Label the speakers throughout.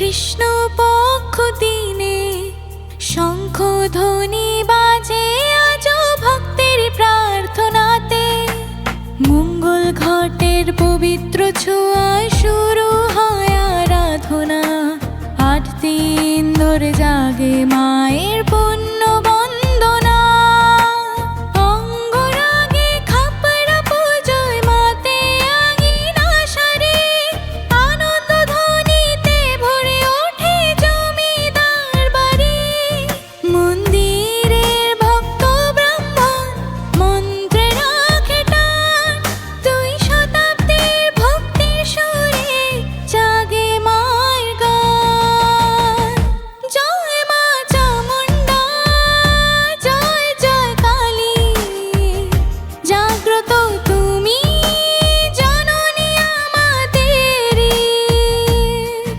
Speaker 1: কৃষ্ণ পক্ষ দিনে শঙ্খ ধ্বনি বাজে আজ ভক্তের প্রার্থনাতে। মঙ্গল ঘটের পবিত্র ছোঁয়ায় শুরু হয় আরাধনা। 8 দিন ধরে জাগে মায়ের পুণ্য বন্দনা। অঙ্গরাগে খাপড়া পুজোয় মাতে আঙিনা সারে। আনন্দ ধ্বনিতে ভরে ওঠে জমিদার বাড়ি। মন্দিরের ভক্ত ব্রাহ্মণ মন্ত্রে রাখে টান। 2 শতাব্দীর ভক্তির সুরে জাগে মায়ের গান। জয় মা চামুণ্ডা, জয় জয় কালী। জাগ্রত তুমি জননী আমাদেরই।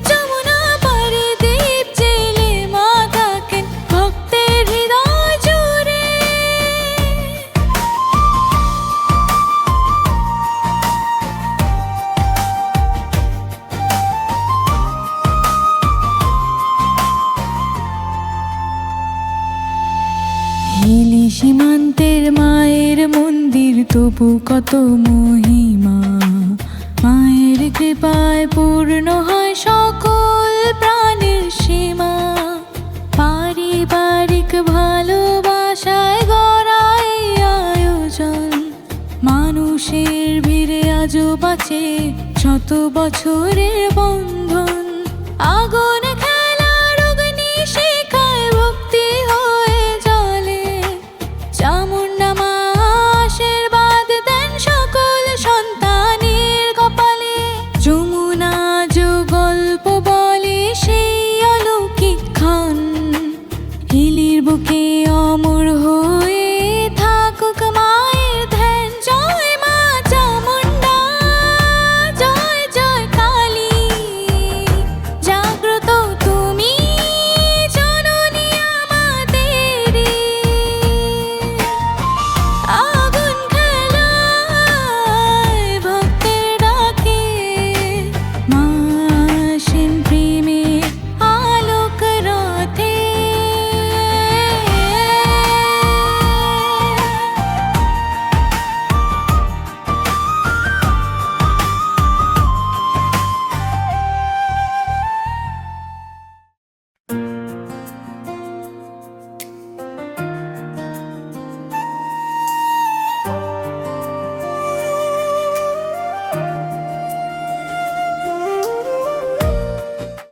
Speaker 1: যমুনা পারে দীপ জেলে মা থাকেন ভক্তের হৃদয় জুড়ে। হিলি সীমান্তের মায়ের মন্দির, তবু কত মহিমা। মায়ের কৃপায় পূর্ণ হয় সকল প্রাণের সীমা। পারিবারিক ভালোবাসায় গড়া এই আয়োজন। মানুষের ভিড়ে আজও বাঁচে শত বছরের বন্ধন। আগর